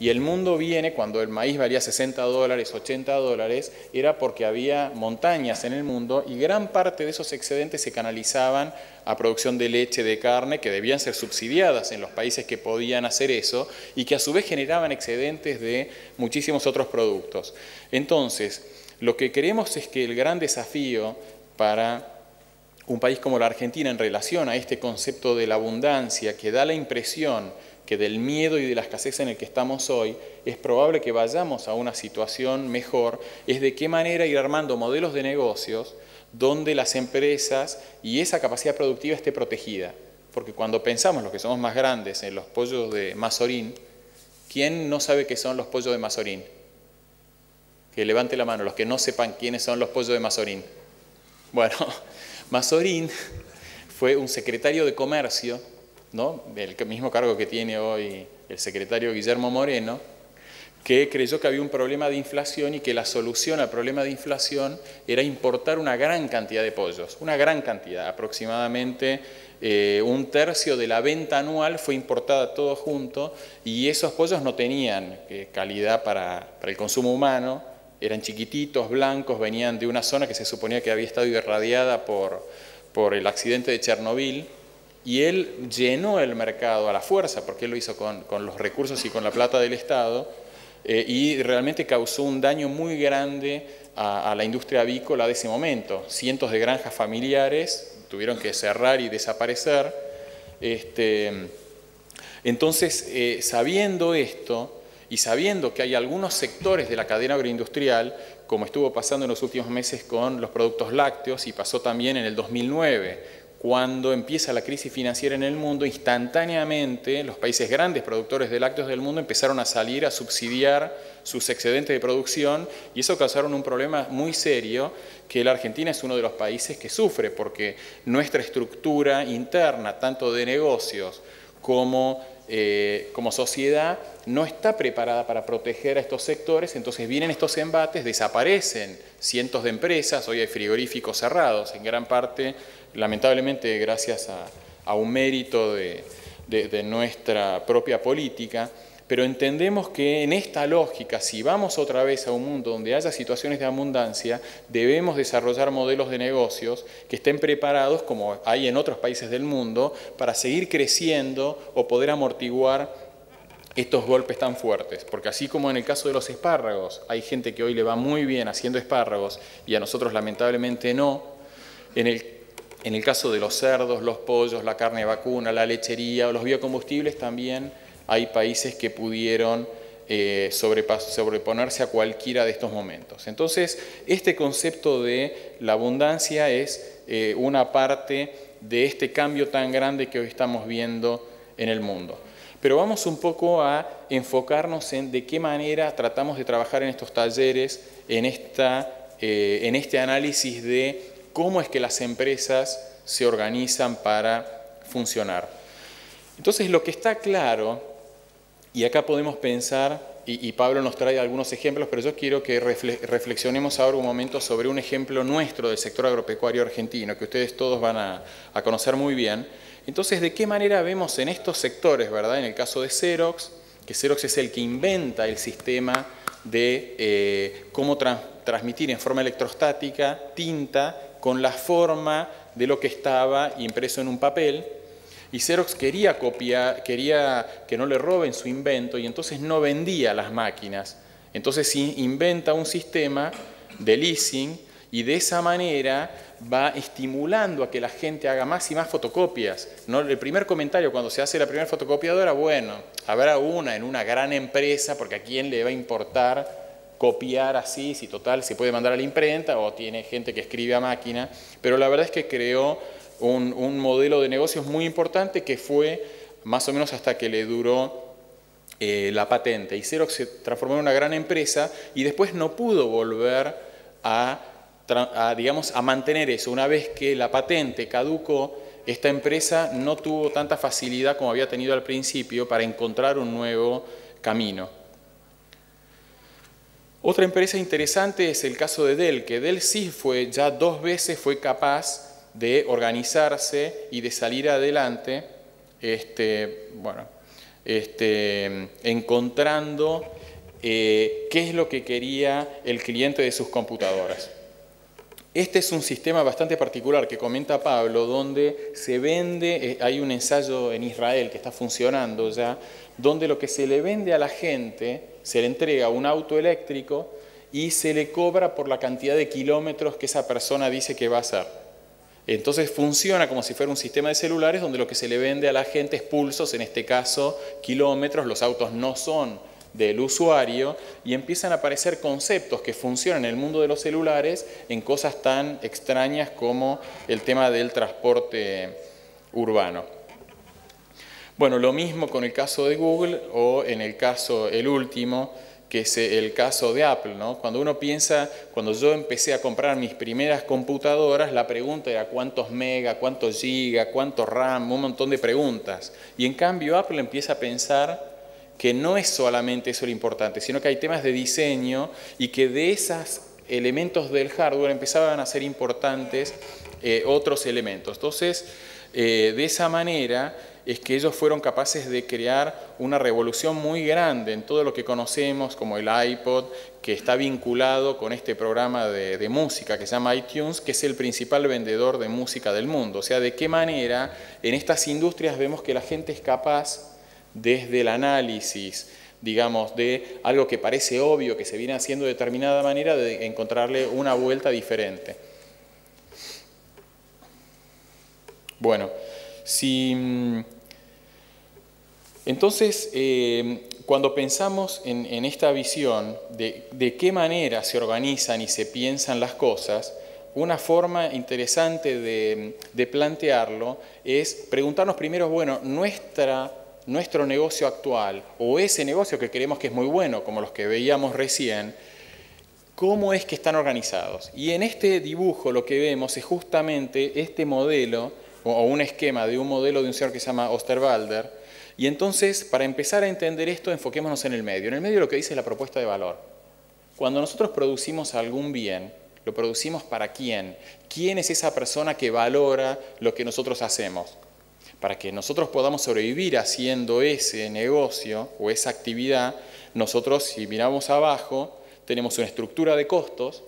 Y el mundo viene, cuando el maíz valía $60, $80, era porque había montañas en el mundo y gran parte de esos excedentes se canalizaban a producción de leche, de carne, que debían ser subsidiadas en los países que podían hacer eso y que a su vez generaban excedentes de muchísimos otros productos. Entonces, lo que queremos es que el gran desafío para un país como la Argentina en relación a este concepto de la abundancia que da la impresión que del miedo y de la escasez en el que estamos hoy, es probable que vayamos a una situación mejor, es de qué manera ir armando modelos de negocios donde las empresas y esa capacidad productiva esté protegida. Porque cuando pensamos, los que somos más grandes, en los pollos de Mazorín, ¿quién no sabe qué son los pollos de Mazorín? Que levante la mano, los que no sepan quiénes son los pollos de Mazorín. Bueno, Mazorín fue un secretario de Comercio, ¿no? El mismo cargo que tiene hoy el secretario Guillermo Moreno, que creyó que había un problema de inflación y que la solución al problema de inflación era importar una gran cantidad de pollos, una gran cantidad, aproximadamente un tercio de la venta anual fue importada todo junto y esos pollos no tenían calidad para el consumo humano, eran chiquititos, blancos, venían de una zona que se suponía que había estado irradiada por el accidente de Chernobyl. Y él llenó el mercado a la fuerza, porque él lo hizo con los recursos y con la plata del Estado, y realmente causó un daño muy grande a la industria avícola de ese momento. Cientos de granjas familiares tuvieron que cerrar y desaparecer. Entonces, sabiendo esto, y sabiendo que hay algunos sectores de la cadena agroindustrial, como estuvo pasando en los últimos meses con los productos lácteos, y pasó también en el 2009, cuando empieza la crisis financiera en el mundo, instantáneamente los países grandes productores de lácteos del mundo empezaron a salir a subsidiar sus excedentes de producción y eso causaron un problema muy serio que la Argentina es uno de los países que sufre porque nuestra estructura interna, tanto de negocios como sociedad, no está preparada para proteger a estos sectores, entonces vienen estos embates, desaparecen cientos de empresas, hoy hay frigoríficos cerrados, en gran parte lamentablemente gracias a un mérito de nuestra propia política, pero entendemos que en esta lógica, si vamos otra vez a un mundo donde haya situaciones de abundancia, debemos desarrollar modelos de negocios que estén preparados, como hay en otros países del mundo, para seguir creciendo o poder amortiguar estos golpes tan fuertes. Porque así como en el caso de los espárragos, hay gente que hoy le va muy bien haciendo espárragos y a nosotros lamentablemente no, en el caso de los cerdos, los pollos, la carne vacuna, la lechería o los biocombustibles también hay países que pudieron sobreponerse a cualquiera de estos momentos. Entonces, este concepto de la abundancia es una parte de este cambio tan grande que hoy estamos viendo en el mundo. Pero vamos un poco a enfocarnos en de qué manera tratamos de trabajar en estos talleres, en este análisis de cómo es que las empresas se organizan para funcionar. Entonces, lo que está claro, y acá podemos pensar, y Pablo nos trae algunos ejemplos, pero yo quiero que reflexionemos ahora un momento sobre un ejemplo nuestro del sector agropecuario argentino, que ustedes todos van a conocer muy bien. Entonces, ¿de qué manera vemos en estos sectores, verdad? En el caso de Xerox, que Xerox es el que inventa el sistema de cómo transmitir en forma electrostática tinta con la forma de lo que estaba impreso en un papel. Y Xerox quería copiar, quería que no le roben su invento y entonces no vendía las máquinas. Entonces inventa un sistema de leasing y de esa manera va estimulando a que la gente haga más y más fotocopias. ¿No? El primer comentario cuando se hace la primera fotocopiadora, bueno, habrá una en una gran empresa porque a quién le va a importar copiar así, si total se puede mandar a la imprenta o tiene gente que escribe a máquina, pero la verdad es que creó un modelo de negocios muy importante que fue más o menos hasta que le duró la patente. Y Xerox se transformó en una gran empresa y después no pudo volver digamos, a mantener eso. Una vez que la patente caducó, esta empresa no tuvo tanta facilidad como había tenido al principio para encontrar un nuevo camino. Otra empresa interesante es el caso de Dell, que Dell sí ya 2 veces fue capaz de organizarse y de salir adelante. encontrando qué es lo que quería el cliente de sus computadoras. Este es un sistema bastante particular que comenta Pablo, donde se vende, hay un ensayo en Israel que está funcionando ya, donde lo que se le vende a la gente, se le entrega un auto eléctrico y se le cobra por la cantidad de kilómetros que esa persona dice que va a hacer. Entonces funciona como si fuera un sistema de celulares donde lo que se le vende a la gente es pulsos, en este caso kilómetros, los autos no son del usuario y empiezan a aparecer conceptos que funcionan en el mundo de los celulares en cosas tan extrañas como el tema del transporte urbano. Bueno, lo mismo con el caso de Google o en el caso, el último, que es el caso de Apple, ¿no? Cuando uno piensa, cuando yo empecé a comprar mis primeras computadoras, la pregunta era cuántos mega, cuántos giga, cuánto RAM, un montón de preguntas. Y en cambio Apple empieza a pensar que no es solamente eso lo importante, sino que hay temas de diseño y que de esos elementos del hardware empezaban a ser importantes otros elementos. Entonces, de esa manera es que ellos fueron capaces de crear una revolución muy grande en todo lo que conocemos como el iPod, que está vinculado con este programa de música que se llama iTunes, que es el principal vendedor de música del mundo. O sea, de qué manera en estas industrias vemos que la gente es capaz, desde el análisis, digamos, de algo que parece obvio, que se viene haciendo de determinada manera, de encontrarle una vuelta diferente. Bueno, entonces, cuando pensamos en esta visión de qué manera se organizan y se piensan las cosas, una forma interesante de plantearlo es preguntarnos primero, bueno, nuestro negocio actual o ese negocio que creemos que es muy bueno, como los que veíamos recién, ¿cómo es que están organizados? Y en este dibujo lo que vemos es justamente este modelo o un esquema de un modelo de un señor que se llama Osterwalder. Y entonces, para empezar a entender esto, enfoquémonos en el medio. En el medio lo que dice es la propuesta de valor. Cuando nosotros producimos algún bien, ¿lo producimos para quién? ¿Quién es esa persona que valora lo que nosotros hacemos? Para que nosotros podamos sobrevivir haciendo ese negocio o esa actividad, nosotros, si miramos abajo, tenemos una estructura de costos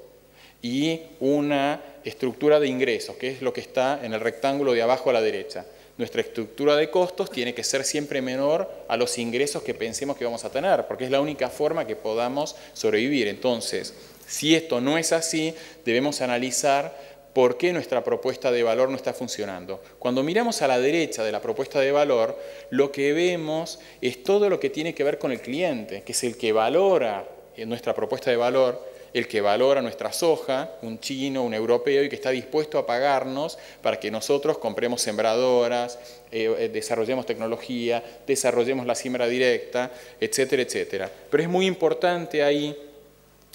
y una estructura de ingresos, que es lo que está en el rectángulo de abajo a la derecha. Nuestra estructura de costos tiene que ser siempre menor a los ingresos que pensemos que vamos a tener, porque es la única forma que podamos sobrevivir. Entonces, si esto no es así, debemos analizar por qué nuestra propuesta de valor no está funcionando. Cuando miramos a la derecha de la propuesta de valor, lo que vemos es todo lo que tiene que ver con el cliente, que es el que valora nuestra propuesta de valor, el que valora nuestra soja, un chino, un europeo, y que está dispuesto a pagarnos para que nosotros compremos sembradoras, desarrollemos tecnología, desarrollemos la siembra directa, etcétera, etcétera. Pero es muy importante ahí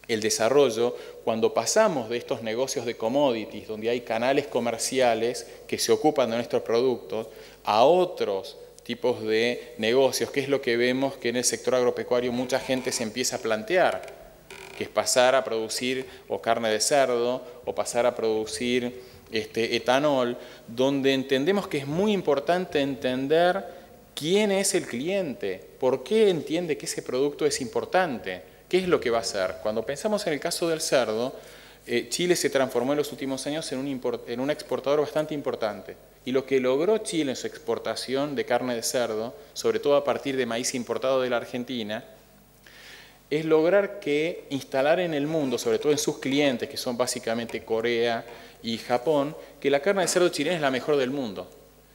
el desarrollo cuando pasamos de estos negocios de commodities, donde hay canales comerciales que se ocupan de nuestros productos, a otros tipos de negocios, que es lo que vemos que en el sector agropecuario mucha gente se empieza a plantear, que es pasar a producir o carne de cerdo o pasar a producir etanol, donde entendemos que es muy importante entender quién es el cliente, por qué entiende que ese producto es importante, qué es lo que va a hacer. Cuando pensamos en el caso del cerdo, Chile se transformó en los últimos años en un exportador bastante importante. Y lo que logró Chile en su exportación de carne de cerdo, sobre todo a partir de maíz importado de la Argentina, es lograr que instalar en el mundo, sobre todo en sus clientes, que son básicamente Corea y Japón, que la carne de cerdo chilena es la mejor del mundo.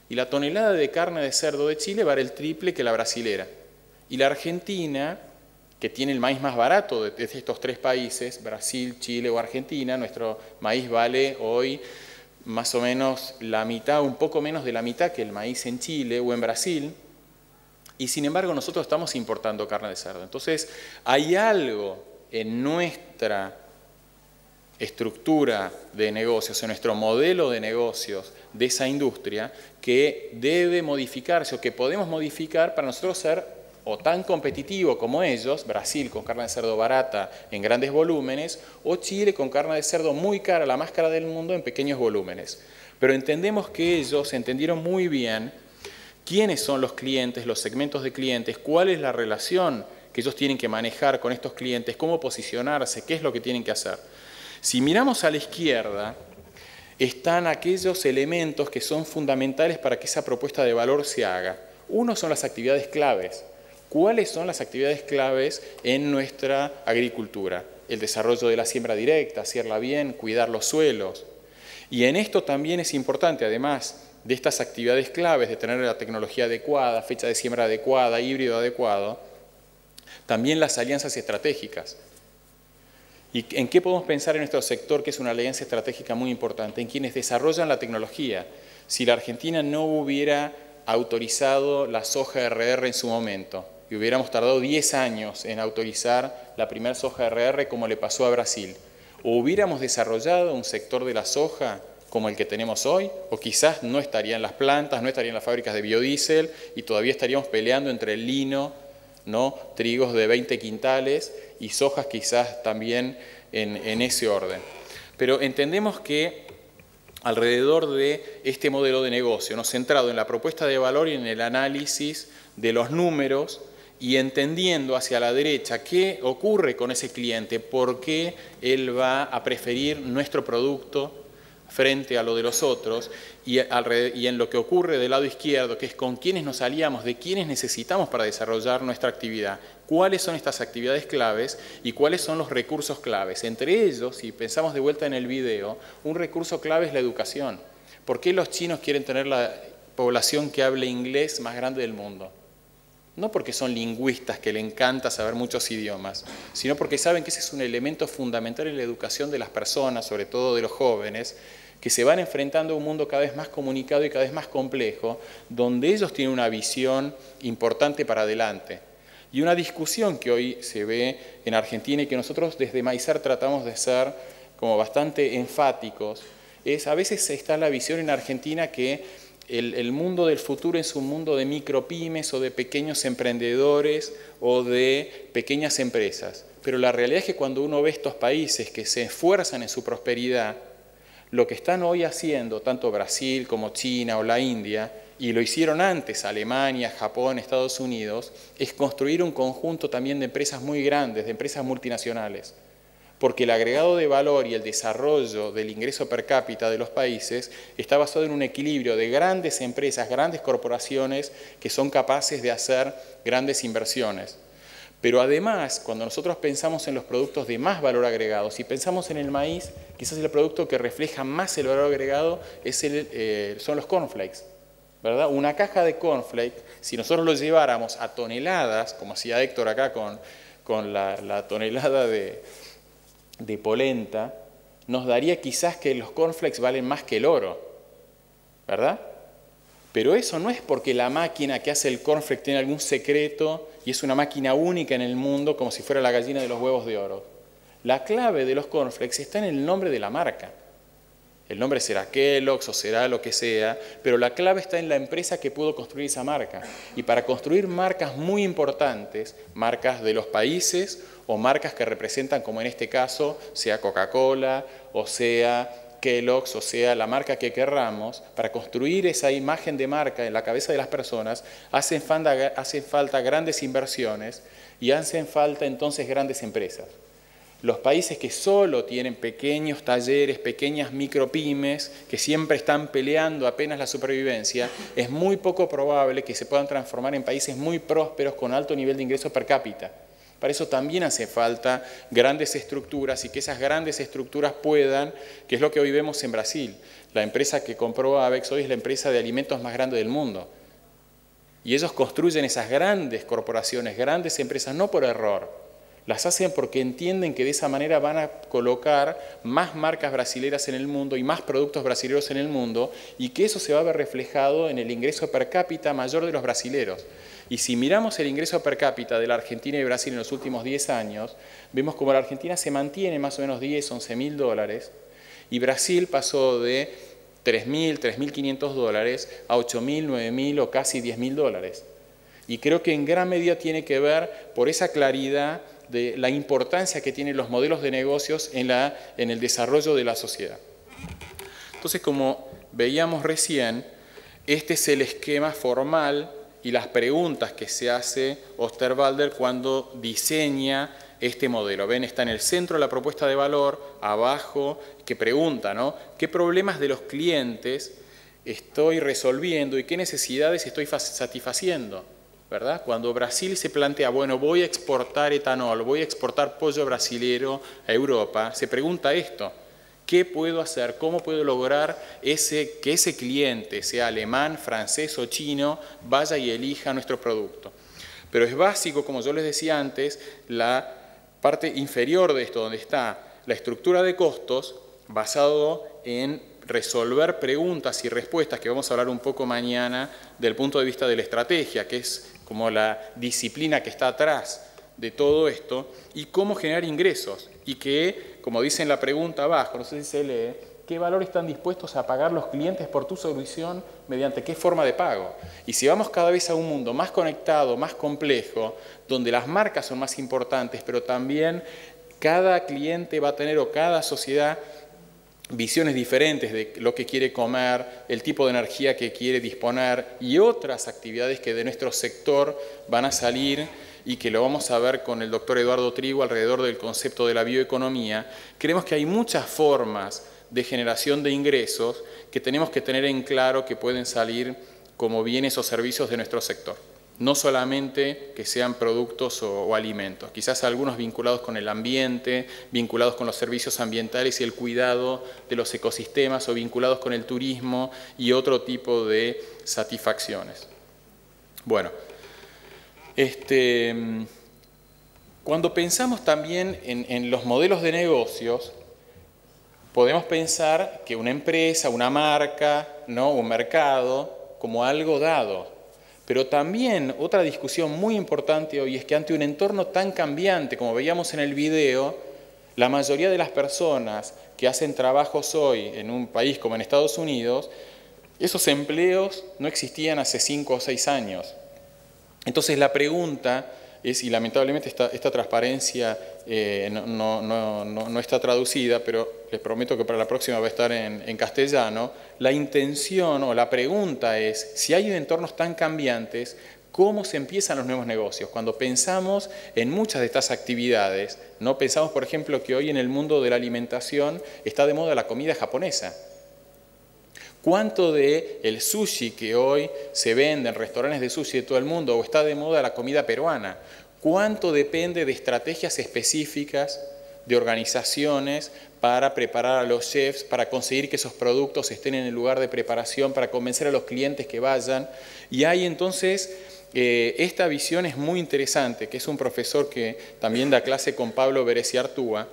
Y la tonelada de carne de cerdo de Chile vale el triple que la brasilera. Y la Argentina, que tiene el maíz más barato de estos tres países, Brasil, Chile o Argentina, nuestro maíz vale hoy más o menos la mitad, un poco menos de la mitad que el maíz en Chile o en Brasil. Y sin embargo nosotros estamos importando carne de cerdo. Entonces hay algo en nuestra estructura de negocios, en nuestro modelo de negocios de esa industria que debe modificarse o que podemos modificar para nosotros ser o tan competitivo como ellos, Brasil con carne de cerdo barata en grandes volúmenes, o Chile con carne de cerdo muy cara, la más cara del mundo, en pequeños volúmenes. Pero entendemos que ellos entendieron muy bien quiénes son los clientes, los segmentos de clientes, cuál es la relación que ellos tienen que manejar con estos clientes, cómo posicionarse, qué es lo que tienen que hacer. Si miramos a la izquierda, están aquellos elementos que son fundamentales para que esa propuesta de valor se haga. Uno son las actividades claves. ¿Cuáles son las actividades claves en nuestra agricultura? El desarrollo de la siembra directa, hacerla bien, cuidar los suelos. Y en esto también es importante, además de estas actividades claves, de tener la tecnología adecuada, fecha de siembra adecuada, híbrido adecuado, también las alianzas estratégicas. ¿Y en qué podemos pensar en nuestro sector que es una alianza estratégica muy importante? En quienes desarrollan la tecnología. Si la Argentina no hubiera autorizado la soja RR en su momento y hubiéramos tardado 10 años en autorizar la primera soja RR como le pasó a Brasil, o hubiéramos desarrollado un sector de la soja como el que tenemos hoy, o quizás no estarían las plantas, no estarían las fábricas de biodiesel y todavía estaríamos peleando entre el lino, ¿no? Trigos de 20 quintales y sojas quizás también en ese orden. Pero entendemos que alrededor de este modelo de negocio, ¿no? Centrado en la propuesta de valor y en el análisis de los números y entendiendo hacia la derecha qué ocurre con ese cliente, por qué él va a preferir nuestro producto frente a lo de los otros, y en lo que ocurre del lado izquierdo, que es con quiénes nos aliamos, de quiénes necesitamos para desarrollar nuestra actividad, cuáles son estas actividades claves y cuáles son los recursos claves. Entre ellos, si pensamos de vuelta en el video, un recurso clave es la educación. ¿Por qué los chinos quieren tener la población que hable inglés más grande del mundo? No porque son lingüistas que le encanta saber muchos idiomas, sino porque saben que ese es un elemento fundamental en la educación de las personas, sobre todo de los jóvenes, que se van enfrentando a un mundo cada vez más comunicado y cada vez más complejo, donde ellos tienen una visión importante para adelante. Y una discusión que hoy se ve en Argentina y que nosotros desde Maizar tratamos de ser como bastante enfáticos, es a veces está la visión en Argentina que el mundo del futuro es un mundo de micropymes o de pequeños emprendedores o de pequeñas empresas. Pero la realidad es que cuando uno ve estos países que se esfuerzan en su prosperidad, lo que están hoy haciendo, tanto Brasil como China o la India, y lo hicieron antes Alemania, Japón, Estados Unidos, es construir un conjunto también de empresas muy grandes, de empresas multinacionales. Porque el agregado de valor y el desarrollo del ingreso per cápita de los países está basado en un equilibrio de grandes empresas, grandes corporaciones que son capaces de hacer grandes inversiones. Pero además, cuando nosotros pensamos en los productos de más valor agregado, si pensamos en el maíz, quizás el producto que refleja más el valor agregado son los cornflakes, ¿verdad? Una caja de cornflakes, si nosotros lo lleváramos a toneladas, como hacía Héctor acá con la tonelada de polenta, nos daría quizás que los cornflakes valen más que el oro, ¿verdad? Pero eso no es porque la máquina que hace el cornflake tiene algún secreto y es una máquina única en el mundo como si fuera la gallina de los huevos de oro. La clave de los cornflakes está en el nombre de la marca. El nombre será Kellogg's o será lo que sea, pero la clave está en la empresa que pudo construir esa marca. Y para construir marcas muy importantes, marcas de los países o marcas que representan, como en este caso, sea Coca-Cola o sea Kellogg's, o sea la marca que querramos, para construir esa imagen de marca en la cabeza de las personas, hacen falta grandes inversiones y hacen falta entonces grandes empresas. Los países que solo tienen pequeños talleres, pequeñas micropymes, que siempre están peleando apenas la supervivencia, es muy poco probable que se puedan transformar en países muy prósperos con alto nivel de ingresos per cápita. Para eso también hace falta grandes estructuras y que esas grandes estructuras puedan, que es lo que hoy vemos en Brasil. La empresa que compró Avex hoy es la empresa de alimentos más grande del mundo. Y ellos construyen esas grandes corporaciones, grandes empresas, no por error. Las hacen porque entienden que de esa manera van a colocar más marcas brasileras en el mundo y más productos brasileños en el mundo y que eso se va a ver reflejado en el ingreso per cápita mayor de los brasileros. Y si miramos el ingreso per cápita de la Argentina y Brasil en los últimos 10 años, vemos como la Argentina se mantiene más o menos 10, 11 mil dólares y Brasil pasó de 3.000, 3.500 dólares a 8.000, 9.000 o casi 10.000 dólares. Y creo que en gran medida tiene que ver por esa claridad de la importancia que tienen los modelos de negocios en el desarrollo de la sociedad. Entonces, como veíamos recién, Este es el esquema formal y las preguntas que se hace Osterwalder cuando diseña este modelo. Ven, está en el centro de la propuesta de valor, abajo, que pregunta, ¿no? ¿Qué problemas de los clientes estoy resolviendo y qué necesidades estoy satisfaciendo? ¿Verdad? Cuando Brasil se plantea, bueno, voy a exportar etanol, voy a exportar pollo brasilero a Europa, se pregunta esto: ¿qué puedo hacer? ¿Cómo puedo lograr que ese cliente, sea alemán, francés o chino, vaya y elija nuestro producto? Pero es básico, como yo les decía antes, la parte inferior de esto, donde está la estructura de costos, basado en resolver preguntas y respuestas, que vamos a hablar un poco mañana del punto de vista de la estrategia, que es como la disciplina que está atrás de todo esto, y cómo generar ingresos, y que, como dice en la pregunta abajo, no sé si se lee, ¿qué valor están dispuestos a pagar los clientes por tu solución? ¿Mediante qué forma de pago? Y si vamos cada vez a un mundo más conectado, más complejo, donde las marcas son más importantes, pero también cada cliente va a tener, o cada sociedad, visiones diferentes de lo que quiere comer, el tipo de energía que quiere disponer y otras actividades que de nuestro sector van a salir y que lo vamos a ver con el doctor Eduardo Trigo alrededor del concepto de la bioeconomía. Creemos que hay muchas formas de generación de ingresos que tenemos que tener en claro que pueden salir como bienes o servicios de nuestro sector. No solamente que sean productos o alimentos, quizás algunos vinculados con el ambiente, vinculados con los servicios ambientales y el cuidado de los ecosistemas, o vinculados con el turismo y otro tipo de satisfacciones. Bueno, cuando pensamos también en los modelos de negocios, podemos pensar que una empresa, una marca, ¿no?, un mercado, como algo dado. Pero también otra discusión muy importante hoy es que ante un entorno tan cambiante como veíamos en el video, la mayoría de las personas que hacen trabajos hoy en un país como en Estados Unidos, esos empleos no existían hace 5 o 6 años. Entonces la pregunta es, y lamentablemente esta transparencia no está traducida, pero les prometo que para la próxima va a estar en castellano, la intención o la pregunta es, si hay entornos tan cambiantes, ¿cómo se empiezan los nuevos negocios? Cuando pensamos en muchas de estas actividades, ¿no? Pensamos, por ejemplo, que hoy en el mundo de la alimentación está de moda la comida japonesa. ¿Cuánto del sushi que hoy se vende en restaurantes de sushi de todo el mundo, o está de moda la comida peruana? ¿Cuánto depende de estrategias específicas de organizaciones para preparar a los chefs, para conseguir que esos productos estén en el lugar de preparación, para convencer a los clientes que vayan? Y hay entonces esta visión es muy interesante, que es un profesor que también da clase con Pablo Bereciartúa.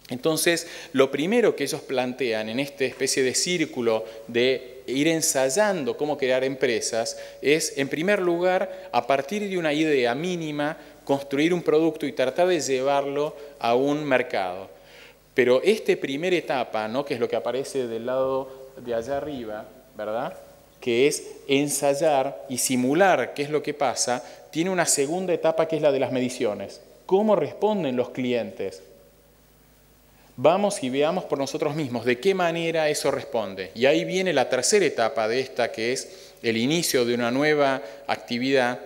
Entonces, lo primero que ellos plantean en esta especie de círculo de ir ensayando cómo crear empresas es, en primer lugar, a partir de una idea mínima, construir un producto y tratar de llevarlo a un mercado. Pero esta primera etapa, ¿no?, que es lo que aparece del lado de allá arriba, ¿verdad?, que es ensayar y simular qué es lo que pasa, tiene una segunda etapa que es la de las mediciones. ¿Cómo responden los clientes? Vamos y veamos por nosotros mismos de qué manera eso responde. Y ahí viene la tercera etapa de esta, que es el inicio de una nueva actividad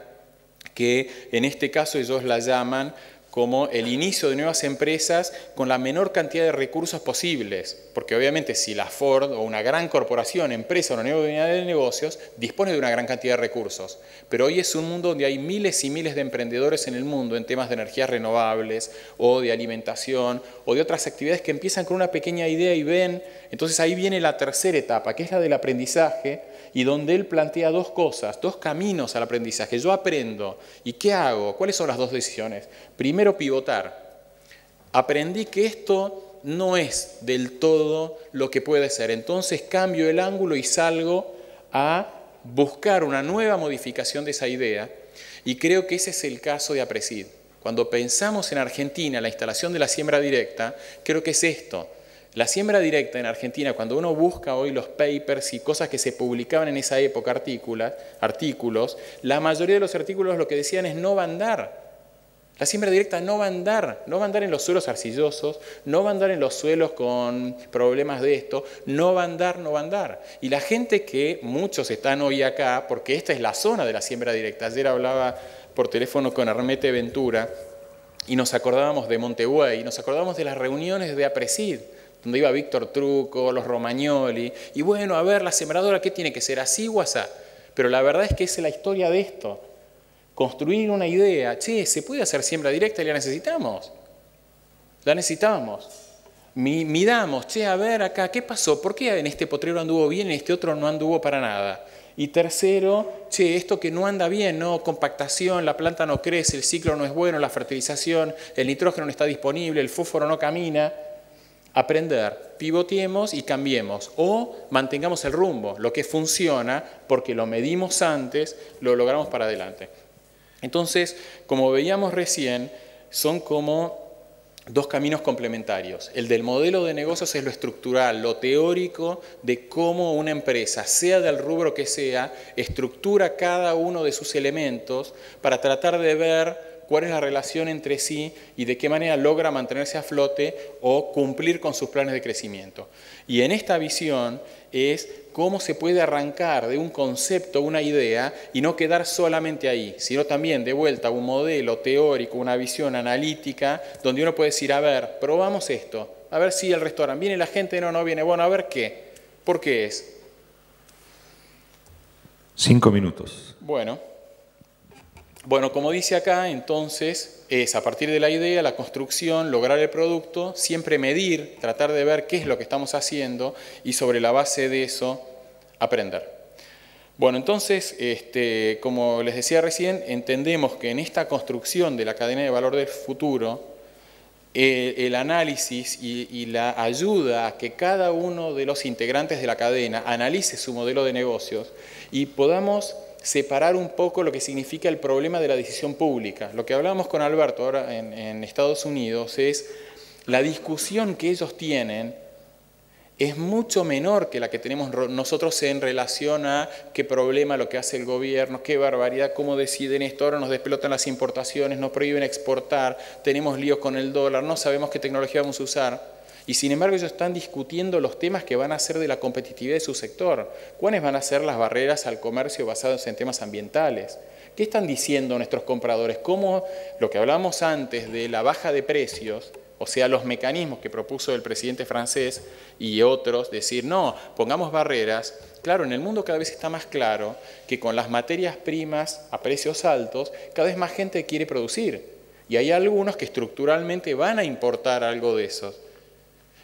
que en este caso ellos la llaman como el inicio de nuevas empresas con la menor cantidad de recursos posibles. Porque obviamente si la Ford o una gran corporación, empresa o una nueva unidad de negocios dispone de una gran cantidad de recursos. Pero hoy es un mundo donde hay miles y miles de emprendedores en el mundo en temas de energías renovables o de alimentación o de otras actividades que empiezan con una pequeña idea y ven. Entonces ahí viene la tercera etapa, que es la del aprendizaje, y donde él plantea dos cosas, dos caminos al aprendizaje. Yo aprendo, ¿y qué hago? ¿Cuáles son las dos decisiones? Primero, pivotar. Aprendí que esto no es del todo lo que puede ser, entonces cambio el ángulo y salgo a buscar una nueva modificación de esa idea, y creo que ese es el caso de Apresid. Cuando pensamos en Argentina, la instalación de la siembra directa, creo que es esto. La siembra directa en Argentina, cuando uno busca hoy los papers y cosas que se publicaban en esa época, artículos, la mayoría de los artículos lo que decían es no va a andar. La siembra directa no va a andar en los suelos arcillosos, no va a andar en los suelos con problemas de esto, no va a andar. Y la gente que muchos están hoy acá, porque esta es la zona de la siembra directa. Ayer hablaba por teléfono con Hermete Ventura y nos acordábamos de Montevideo, nos acordábamos de las reuniones de APRESID, donde iba Víctor Truco, los Romagnoli, y bueno, a ver, la sembradora, ¿qué tiene que ser? ¿Así o asá? Pero la verdad es que es la historia de esto. Construir una idea, che, ¿se puede hacer siembra directa y la necesitamos? La necesitamos. Midamos, che, a ver acá, ¿qué pasó? ¿Por qué en este potrero anduvo bien y en este otro no anduvo para nada? Y tercero, che, esto que no anda bien, ¿no? Compactación, la planta no crece, el ciclo no es bueno, la fertilización, el nitrógeno no está disponible, el fósforo no camina. Aprender, pivoteemos y cambiemos o mantengamos el rumbo, lo que funciona porque lo medimos antes, lo logramos para adelante. Entonces, como veíamos recién, son como dos caminos complementarios. El del modelo de negocios es lo estructural, lo teórico de cómo una empresa, sea del rubro que sea, estructura cada uno de sus elementos para tratar de ver cuál es la relación entre sí y de qué manera logra mantenerse a flote o cumplir con sus planes de crecimiento. Y en esta visión es cómo se puede arrancar de un concepto, una idea, y no quedar solamente ahí, sino también de vuelta a un modelo teórico, una visión analítica, donde uno puede decir, a ver, probamos esto, a ver si el restaurante, ¿viene la gente? No viene, bueno, a ver qué, ¿por qué es? 5 minutos. Bueno, como dice acá, entonces, es a partir de la idea, la construcción, lograr el producto, siempre medir, tratar de ver qué es lo que estamos haciendo y sobre la base de eso, aprender. Bueno, entonces, como les decía recién, entendemos que en esta construcción de la cadena de valor del futuro, el análisis y la ayuda a que cada uno de los integrantes de la cadena analice su modelo de negocios y podamos separar un poco lo que significa el problema de la decisión pública. Lo que hablábamos con Alberto ahora en Estados Unidos es la discusión que ellos tienen es mucho menor que la que tenemos nosotros en relación a qué problema lo que hace el gobierno, qué barbaridad, cómo deciden esto, ahora nos despelotan las importaciones, nos prohíben exportar, tenemos líos con el dólar, no sabemos qué tecnología vamos a usar. Y sin embargo ellos están discutiendo los temas que van a ser de la competitividad de su sector. ¿Cuáles van a ser las barreras al comercio basadas en temas ambientales? ¿Qué están diciendo nuestros compradores? ¿Cómo lo que hablábamos antes de la baja de precios, o sea, los mecanismos que propuso el presidente francés y otros, decir, no, pongamos barreras? Claro, en el mundo cada vez está más claro que con las materias primas a precios altos, cada vez más gente quiere producir. Y hay algunos que estructuralmente van a importar algo de eso.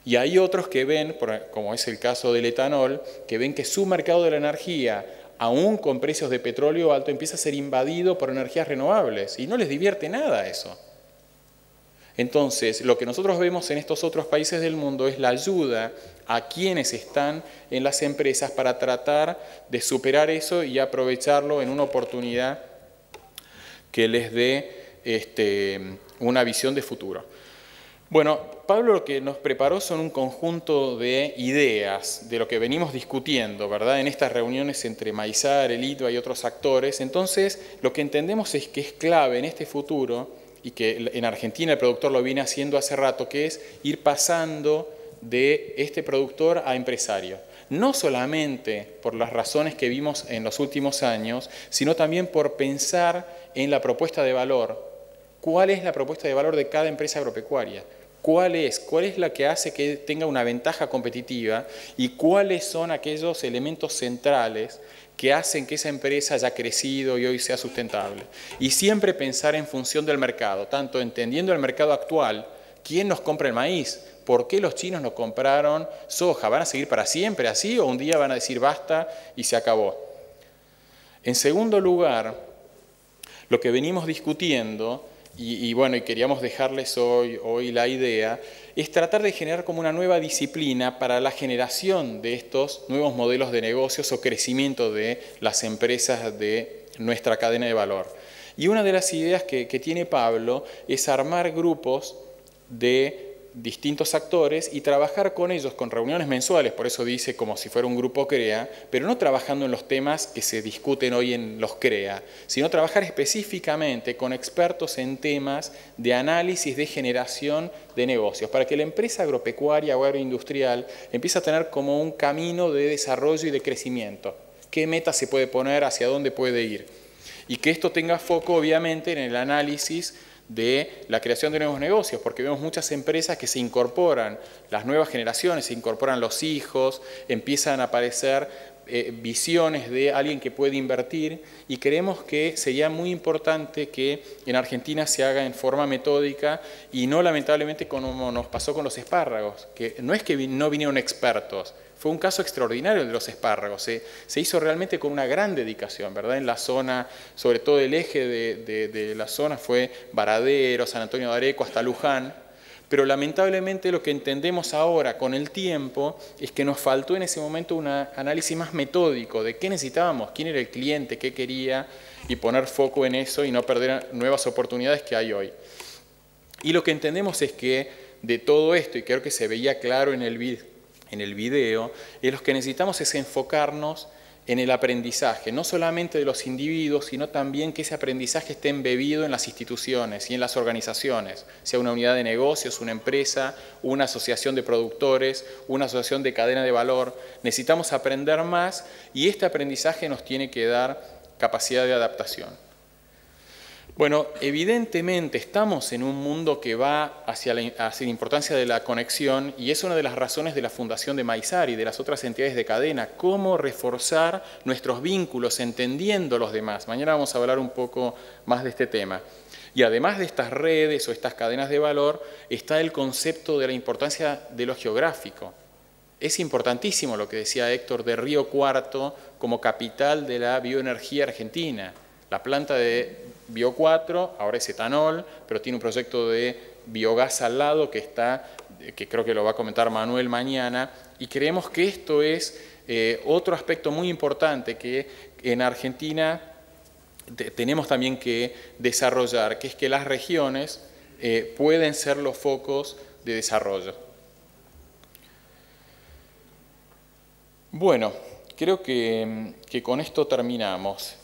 Y hay otros que ven, como es el caso del etanol, que ven que su mercado de la energía, aún con precios de petróleo alto, empieza a ser invadido por energías renovables. Y no les divierte nada eso. Entonces, lo que nosotros vemos en estos otros países del mundo es la ayuda a quienes están en las empresas para tratar de superar eso y aprovecharlo en una oportunidad que les dé una visión de futuro. Bueno, Pablo lo que nos preparó son un conjunto de ideas de lo que venimos discutiendo, ¿verdad? En estas reuniones entre Maizar, el ITBA y otros actores. Entonces, lo que entendemos es que es clave en este futuro, y que en Argentina el productor lo viene haciendo hace rato, que es ir pasando de este productor a empresario. No solamente por las razones que vimos en los últimos años, sino también por pensar en la propuesta de valor. ¿Cuál es la propuesta de valor de cada empresa agropecuaria? ¿Cuál es la que hace que tenga una ventaja competitiva? ¿Y cuáles son aquellos elementos centrales que hacen que esa empresa haya crecido y hoy sea sustentable? Y siempre pensar en función del mercado, tanto entendiendo el mercado actual, ¿quién nos compra el maíz? ¿Por qué los chinos nos compraron soja? ¿Van a seguir para siempre así o un día van a decir basta y se acabó? En segundo lugar, lo que venimos discutiendo, y queríamos dejarles hoy la idea, es tratar de generar como una nueva disciplina para la generación de estos nuevos modelos de negocios o crecimiento de las empresas de nuestra cadena de valor. Y una de las ideas que tiene Pablo es armar grupos de distintos actores y trabajar con ellos con reuniones mensuales, por eso dice como si fuera un grupo CREA, pero no trabajando en los temas que se discuten hoy en los CREA, sino trabajar específicamente con expertos en temas de análisis de generación de negocios, para que la empresa agropecuaria o agroindustrial empiece a tener como un camino de desarrollo y de crecimiento. ¿Qué meta se puede poner? ¿Hacia dónde puede ir? Y que esto tenga foco, obviamente, en el análisis de la creación de nuevos negocios, porque vemos muchas empresas que se incorporan, las nuevas generaciones, se incorporan los hijos, empiezan a aparecer visiones de alguien que puede invertir, y creemos que sería muy importante que en Argentina se haga en forma metódica y no lamentablemente como nos pasó con los espárragos, que no es que no vinieron expertos, fue un caso extraordinario el de los espárragos, se hizo realmente con una gran dedicación, ¿verdad? En la zona, sobre todo el eje de la zona fue Varadero, San Antonio de Areco hasta Luján, pero lamentablemente lo que entendemos ahora con el tiempo es que nos faltó en ese momento un análisis más metódico de qué necesitábamos, quién era el cliente, qué quería, y poner foco en eso y no perder nuevas oportunidades que hay hoy. Y lo que entendemos es que de todo esto, y creo que se veía claro en el video, lo que necesitamos es enfocarnos en el aprendizaje, no solamente de los individuos, sino también que ese aprendizaje esté embebido en las instituciones y en las organizaciones, sea una unidad de negocios, una empresa, una asociación de productores, una asociación de cadena de valor. Necesitamos aprender más y este aprendizaje nos tiene que dar capacidad de adaptación. Bueno, evidentemente estamos en un mundo que va hacia la importancia de la conexión y es una de las razones de la fundación de Maizar y de las otras entidades de cadena, cómo reforzar nuestros vínculos entendiendo los demás. Mañana vamos a hablar un poco más de este tema. Y además de estas redes o estas cadenas de valor, está el concepto de la importancia de lo geográfico. Es importantísimo lo que decía Héctor de Río Cuarto como capital de la bioenergía argentina. La planta de Bio4, ahora es etanol, pero tiene un proyecto de biogás al lado que creo que lo va a comentar Manuel mañana, y creemos que esto es otro aspecto muy importante que en Argentina tenemos también que desarrollar, que es que las regiones pueden ser los focos de desarrollo. Bueno, creo que con esto terminamos.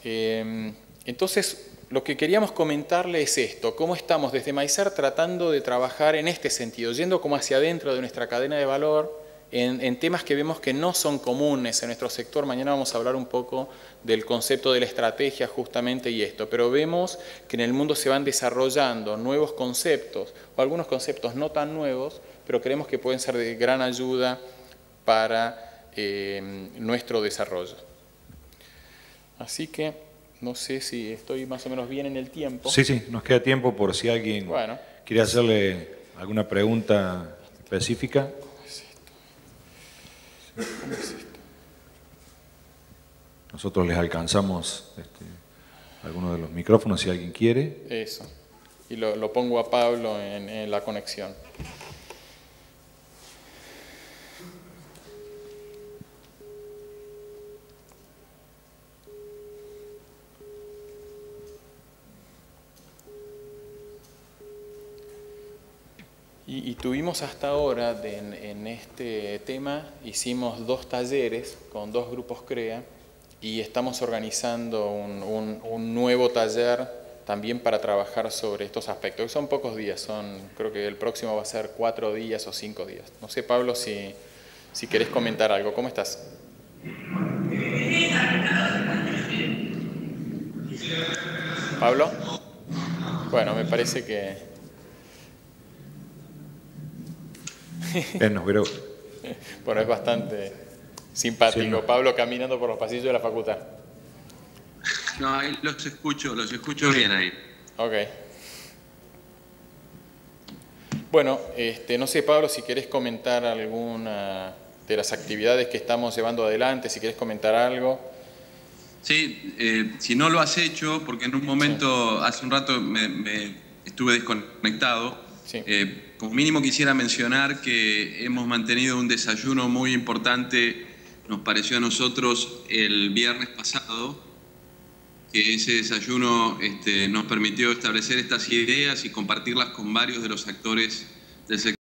Entonces, lo que queríamos comentarle es esto, cómo estamos desde Maizar tratando de trabajar en este sentido, yendo como hacia adentro de nuestra cadena de valor, en temas que vemos que no son comunes en nuestro sector. Mañana vamos a hablar un poco del concepto de la estrategia justamente y esto, pero vemos que en el mundo se van desarrollando nuevos conceptos, o algunos conceptos no tan nuevos, pero creemos que pueden ser de gran ayuda para nuestro desarrollo. Así que no sé si estoy más o menos bien en el tiempo. Sí, nos queda tiempo por si alguien quiere hacerle alguna pregunta específica. ¿Cómo es esto? Nosotros les alcanzamos algunos de los micrófonos si alguien quiere. Eso. Y lo pongo a Pablo en la conexión. Y tuvimos hasta ahora, en este tema, hicimos 2 talleres con 2 grupos CREA y estamos organizando un nuevo taller también para trabajar sobre estos aspectos. Son pocos días, creo que el próximo va a ser 4 días o 5 días. No sé, Pablo, si querés comentar algo. ¿Cómo estás? ¿Pablo? Bueno, me parece que... Bueno, es bastante simpático, sí, Pablo caminando por los pasillos de la facultad. No, ahí los escucho bien ahí. Ok. Bueno, no sé, Pablo, si querés comentar alguna de las actividades que estamos llevando adelante, si querés comentar algo. Sí, si no lo has hecho, porque en un momento, sí, hace un rato me estuve desconectado, sí. Como mínimo quisiera mencionar que hemos mantenido un desayuno muy importante, nos pareció a nosotros, el viernes pasado, que ese desayuno nos permitió establecer estas ideas y compartirlas con varios de los actores del sector.